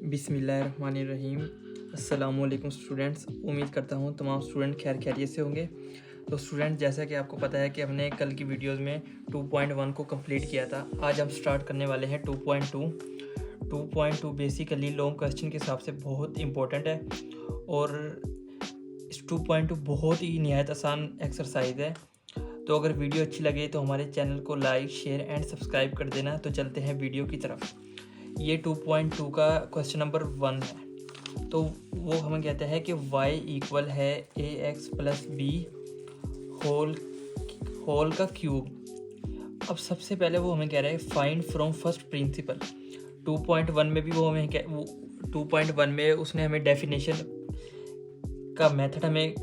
बिस्मिल्लाहिर्रहमानिर्रहीम। अस्सलामुअलैकुम स्टूडेंट्स। उम्मीद करता हूँ तमाम स्टूडेंट खैर खैरियत से होंगे। तो स्टूडेंट, जैसा कि आपको पता है कि हमने कल की वीडियोस में 2.1 को कंप्लीट किया था। आज हम स्टार्ट करने वाले हैं 2.2। 2.2 बेसिकली लॉन्ग क्वेश्चन के हिसाब से बहुत इंपॉर्टेंट है और इस 2.2 बहुत ही निहायत आसान एक्सरसाइज है। तो अगर वीडियो अच्छी लगे तो हमारे चैनल को लाइक, शेयर एंड सब्सक्राइब कर देना। तो चलते हैं वीडियो की तरफ। ये 2.2 का क्वेश्चन नंबर 1 है। तो वो हमें कहता है कि y इक्वल है ax प्लस बी होल का क्यूब। अब सबसे पहले वो हमें कह रहा है फाइंड फ्रॉम फर्स्ट प्रिंसिपल। 2.1 में भी वो हमें 2.1 में उसने हमें डेफिनेशन का मेथड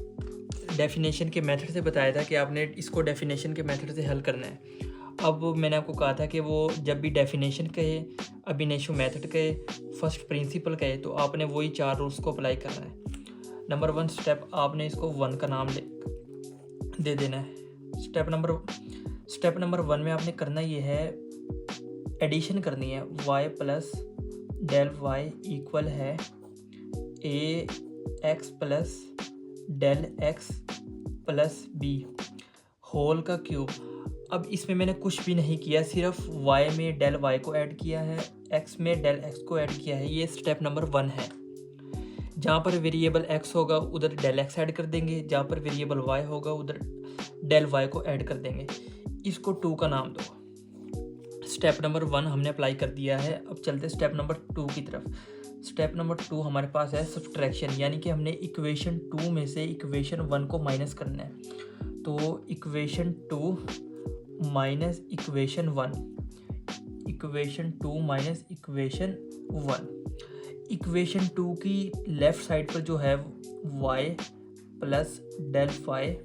डेफिनेशन के मेथड से बताया था कि आपने इसको डेफिनेशन के मेथड से हल करना है। अब मैंने आपको कहा था कि वो जब भी डेफिनेशन कहे, अब इनिशियो मेथड कहे, फर्स्ट प्रिंसिपल कहे, तो आपने वही 4 रूल्स को अप्लाई करना है। नंबर 1 स्टेप, आपने इसको 1 का नाम दे देना है। स्टेप नंबर 1 में आपने करना ये है, एडिशन करनी है। y plus del Y equal है A X plus del X plus B whole का क्यूब। अब इसमें मैंने कुछ भी नहीं किया, सिर्फ y में डेल y को ऐड किया है, x में डेल x को ऐड किया है। ये स्टेप नंबर 1 है। जहाँ पर वेरिएबल x होगा उधर डेल x ऐड कर देंगे, जहाँ पर वेरिएबल y होगा उधर डेल y को ऐड कर देंगे। इसको 2 का नाम दो। स्टेप नंबर 1 हमने अप्लाई कर दिया है। अब चलते स्टेप नंबर 2 की तरफ। स्टेप नंबर 2 हमारे पास है सब्ट्रैक्शन, यानी कि हमने इक्वेशन 2 में से इक्वेशन 1 को माइनस करना है। तो equation 2 minus equation 1, equation 2 minus equation 1। Equation 2 की लेफ्ट साइड पर जो है y plus del phi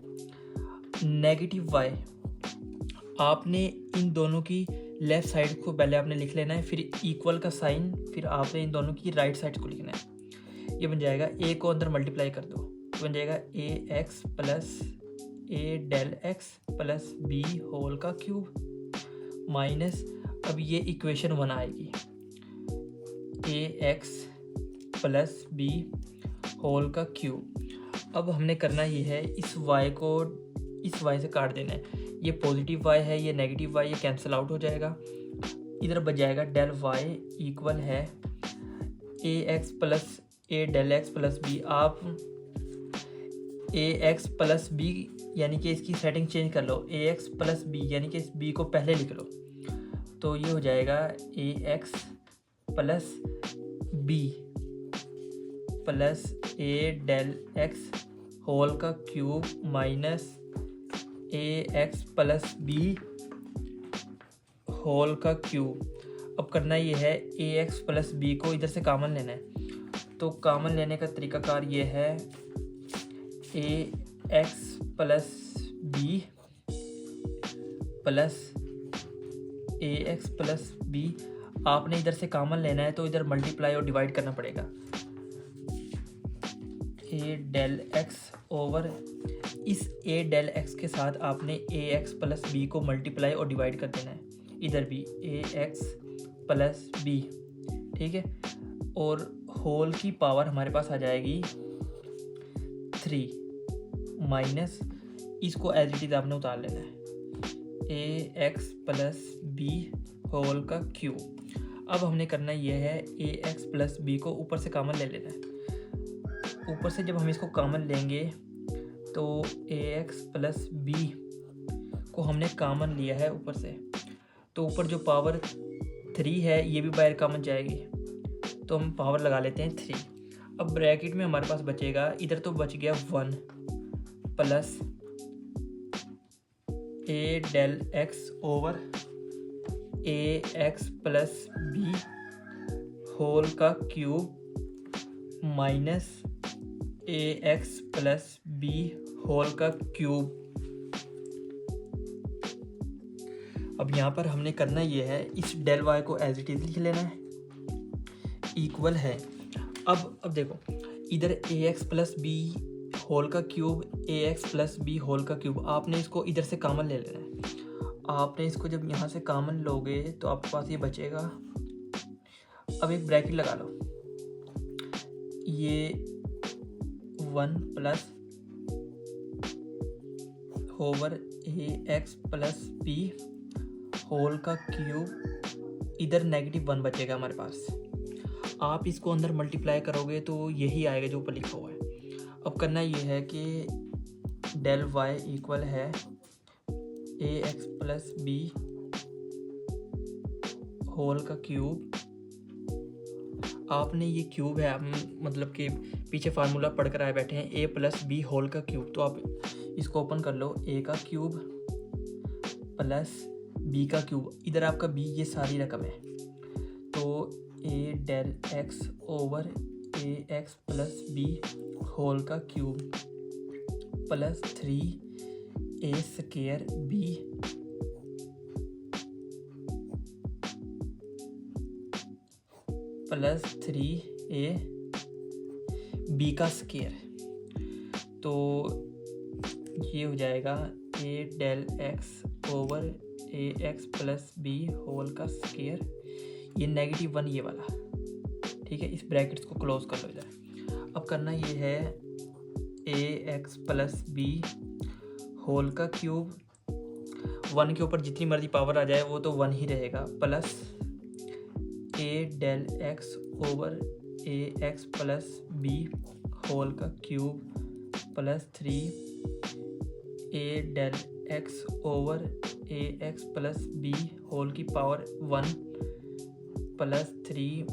negative y, आपने इन दोनों की लेफ्ट साइड को पहले आपने लिख लेना है, फिर इक्वल का साइन, फिर आपने इन दोनों की राइट साइड को लिखना है। ये बन जाएगा a को अंदर मल्टीप्लाई कर दो, तो बन जाएगा A X plus A del X plus B whole का क्यूब माइनस, अब ये इक्वेशन 1 आएगी, A X plus B whole का क्यूब। अब हमने करना ये है, इस y को इस y से काट देना है। ये पॉजिटिव y है, ये नेगेटिव y, ये कैंसिल आउट हो जाएगा। इधर बच जाएगा डेल y इक्वल है A X plus A del X plus B. आप ए एक्स प्लस बी यानी कि इसकी सेटिंग चेंज कर लो, ए एक्स प्लस बी यानी कि इस बी को पहले लिख लो, तो ये हो जाएगा A X plus B plus A del x whole का क्यूब माइनस ए एक्स प्लस बी होल का क्यूब। अब करना ये है, ए एक्स प्लस बी को इधर से कॉमन लेना है। तो कॉमन लेने का तरीकाकार ये है, A X plus B plus A X plus B, आपने इधर से कॉमन लेना है तो इधर मल्टीप्लाई और डिवाइड करना पड़ेगा। ए डेल एक्स ओवर इस ए डेल एक्स के साथ आपने ए एक्स प्लस बी को मल्टीप्लाई और डिवाइड कर देना है, इधर भी ए एक्स प्लस बी, ठीक है। और होल की पावर हमारे पास आ जाएगी 3 माइनस, इसको एज इट इज आपने उतार लेना है, A X plus B whole का क्यूब। अब हमने करना ये है, ए एक्स प्लस बी को ऊपर से कॉमन ले लेना है। ऊपर से जब हम इसको कॉमन लेंगे तो ए एक्स प्लस बी को हमने कॉमन लिया है ऊपर से, तो ऊपर जो पावर 3 है ये भी बाहर कॉमन जाएगी, तो हम पावर लगा लेते हैं 3। अब ब्रैकेट में हमारे पास बचेगा, इधर तो बच गया 1 plus A del X over A X plus B whole का क्यूब माइनस ए एक्स प्लस बी होल का क्यूब। अब यहाँ पर हमने करना ये है, इस डेल वाई को एज इट इज लिख लेना है, इक्वल है। अब देखो, इधर ए एक्स प्लस बी होल का क्यूब, ए एक्स प्लस बी होल का क्यूब, आपने इसको इधर से कॉमन ले लेना है। आपने इसको जब यहाँ से कॉमन लोगे तो आपके पास ये बचेगा। अब एक ब्रैकेट लगा लो, ये 1 plus over A X plus B whole का क्यूब, इधर -1 बचेगा हमारे पास। आप इसको अंदर मल्टीप्लाई करोगे तो यही आएगा जो ऊपर लिखा हुआ है। अब करना ये है कि डेल वाई इक्वल है A X plus B whole का क्यूब। आपने ये क्यूब है, हम मतलब कि पीछे फार्मूला पढ़ कर आए बैठे हैं, ए प्लस बी होल का क्यूब। तो आप इसको ओपन कर लो, ए का क्यूब प्लस बी का क्यूब, इधर आपका बी, ये सारी रकम है। तो A del X over A X plus B whole का cube plus 3 A square B plus 3 A B का स्क्वायर। तो ये हो जाएगा A del X over A X plus B whole का स्क्वायर, ये -1 ये वाला, ठीक है। इस ब्रैकेट्स को क्लोज कर लो इधर। अब करना ये है A X plus B whole का क्यूब, 1 के ऊपर जितनी मर्जी पावर आ जाए वो तो 1 ही रहेगा, plus A del X over A X plus B whole का cube plus 3 A del X over A X plus B whole की power 1 plus 3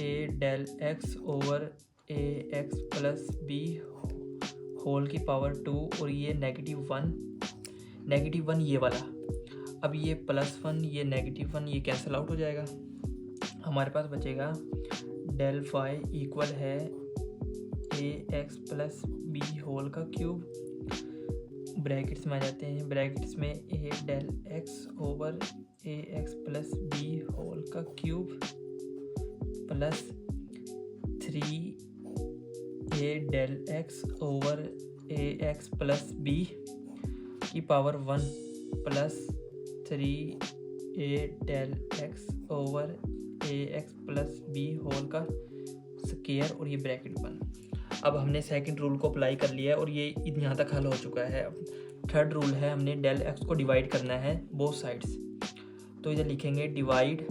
A del X over A X plus B whole की power 2, और ये -1 ये वाला। अब ये +1 ये -1 ये कैंसिल आउट हो जाएगा। हमारे पास बचेगा डेल वाई इक्वल है A X plus B whole का क्यूब, ब्रैकेट्स में आ जाते हैं, ब्रैकेट्स में ए del X over A X plus B whole का cube plus 3 A del X over A X plus B की power 1 plus 3 A del X over A X plus B whole का square, और ये bracket 1। अब हमने second rule को apply कर लिया है और ये यहाँ तक हल हो चुका है। अब थर्ड रूल है, हमने डेल एक्स को डिवाइड करना है बोथ साइड्स। तो इधर लिखेंगे divide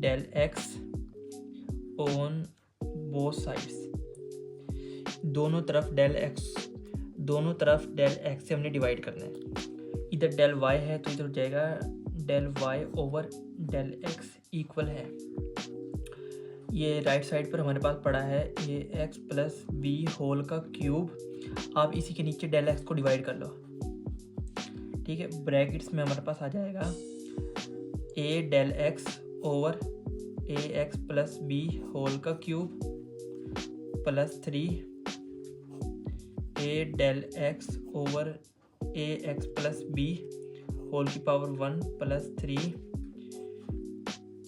del X on both sides, दोनों तरफ डेल एक्स से हमने डिवाइड करना है। इधर डेल वाई है तो इधर हो जाएगा del Y over del x equal है, ये राइट साइड पर हमारे पास पड़ा है A X plus B whole का क्यूब। आप इसी के नीचे डेल एक्स को डिवाइड कर लो, ठीक है। ब्रैकेट्स में हमारे पास आ जाएगा A del X over A X plus B whole का cube plus 3 A del X over A X plus B whole की power 1 plus 3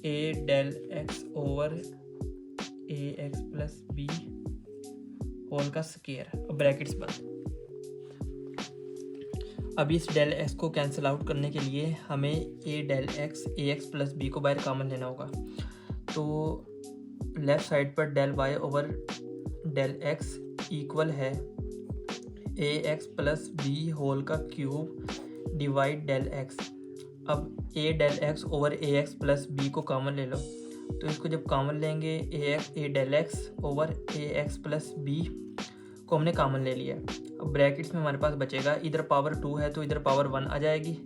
A del X over A X plus B whole का square, brackets बंद। अब इस del x को cancel out करने के लिए हमें ए डेल एक्स ए एक्स प्लस बी को बाहर कॉमन लेना होगा। तो लेफ्ट साइड पर del Y over del x equal है A X plus B whole का क्यूब डिवाइड डेल एक्स। अब A del X over A X plus B को कॉमन ले लो, तो इसको जब कॉमन लेंगे A del X over A X plus B को हमने कॉमन ले लिया। अब ब्रैकेट्स में हमारे पास बचेगा, इधर पावर 2 है तो इधर पावर 1 आ जाएगी,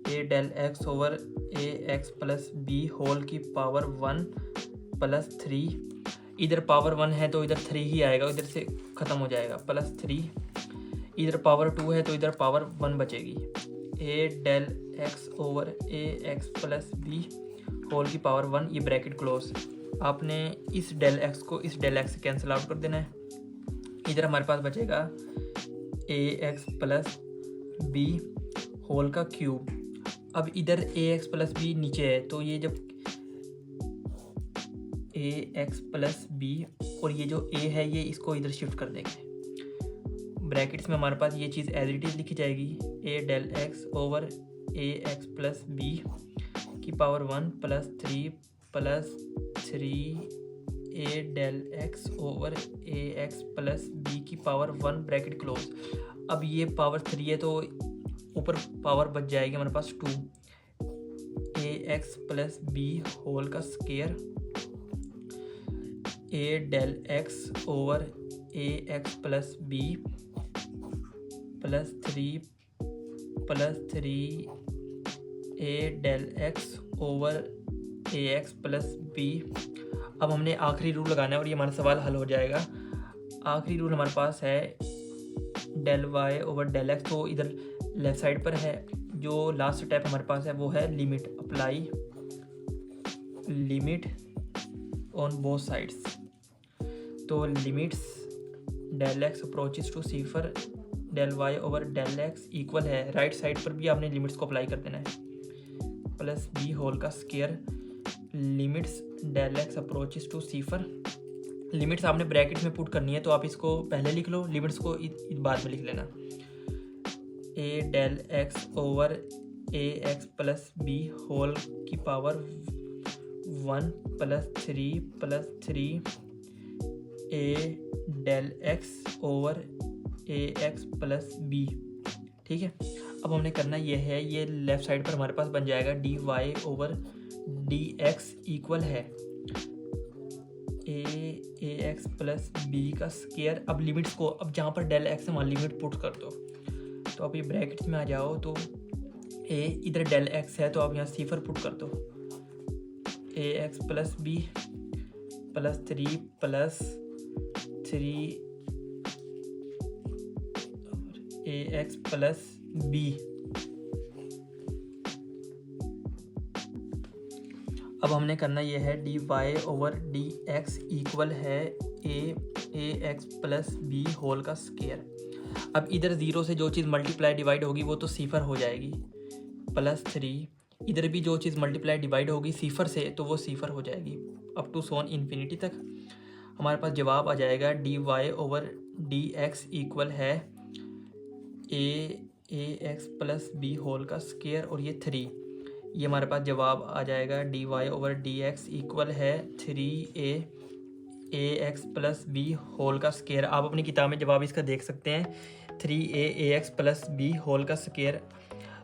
ए del X over A X plus B whole की पावर 1 प्लस 3, इधर पावर 1 है तो इधर 3 ही आएगा, इधर से ख़त्म हो जाएगा, प्लस 3, इधर पावर 2 है तो इधर पावर 1 बचेगी, ए del X over A X plus B whole की पावर 1, ये ब्रैकेट क्लोज। आपने इस डेल एक्स को इस डेल एक्स से कैंसिल आउट कर देना है। इधर हमारे पास बचेगा ए एक्स प्लस बी होल का क्यूब। अब इधर ए एक्स प्लस बी नीचे है तो ये जब ए एक्स प्लस बी और ये जो ए है ये इसको इधर शिफ्ट कर देंगे। ब्रैकेट्स में हमारे पास ये चीज़ एज इट इज़ लिखी जाएगी, ए del X over A X plus B की power 1 plus 3 plus 3 A del X over A X plus B की पावर 1 ब्रैकेट क्लोज। अब ये पावर 3 है तो ऊपर पावर बच जाएगी हमारे पास 2 ए एक्स प्लस बी होल का square A del X over A X plus B plus 3 A del X over A X plus B. अब हमने आखिरी रूल लगाना है और ये हमारा सवाल हल हो जाएगा। आखिरी रूल हमारे पास है del Y over del X, तो इधर लेफ्ट साइड पर है। जो लास्ट स्टेप हमारे पास है वो है limit, apply limit on both sides. तो limits del x approaches to सिफर del Y over del x equal है, राइट साइड पर भी आपने लिमिट्स को अप्लाई कर देना है, प्लस बी होल का square limits del x approaches to सिफर। लिमिट्स आपने ब्रैकेट में पुट करनी है तो आप इसको पहले लिख लो, लिमिट्स को बाद में लिख लेना। ए del X over A X plus B whole की power 1 plus 3 A del X over A X plus B. ठीक है, अब हमने करना ये है, ये लेफ्ट साइड पर हमारे पास बन जाएगा D Y over D X equal है ए एक्स प्लस बी का स्केयर। अब लिमिट्स को, अब जहाँ पर डेल एक्स है वहाँ लिमिट पुट कर दो। तो अब ये ब्रैकेट में आ जाओ, तो ए इधर डेल एक्स है तो आप यहाँ सिफर पुट कर दो, A X plus B plus 3 A X plus B. अब हमने करना ये है D Y over D X equal है A X plus B whole का स्केयर। अब इधर 0 से जो चीज़ मल्टीप्लाई डिवाइड होगी वो तो सिफर हो जाएगी, प्लस 3 इधर भी जो चीज़ मल्टीप्लाई डिवाइड होगी सिफर से तो वो सिफर हो जाएगी, अप टू सोन इन्फिनिटी तक। हमारे पास जवाब आ जाएगा D Y over D X equal है A X plus B whole का स्केयर और ये 3, ये हमारे पास जवाब आ जाएगा D Y over D X equal है 3 A X plus B whole का स्केयर। आप अपनी किताब में जवाब इसका देख सकते हैं, 3 A X plus B whole का स्केयर।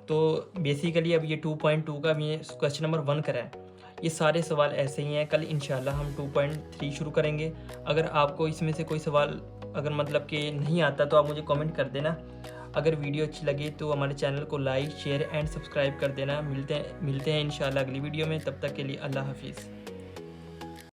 तो बेसिकली अब ये 2.2 का ये क्वेश्चन नंबर 1 करा है। ये सारे सवाल ऐसे ही हैं, कल इंशाल्लाह हम 2.3 शुरू करेंगे। अगर आपको इसमें से कोई सवाल अगर मतलब कि नहीं आता तो आप मुझे कमेंट कर देना। अगर वीडियो अच्छी लगे तो हमारे चैनल को लाइक शेयर एंड सब्सक्राइब कर देना। मिलते हैं इंशाल्लाह अगली वीडियो में, तब तक के लिए अल्लाह हाफिज़।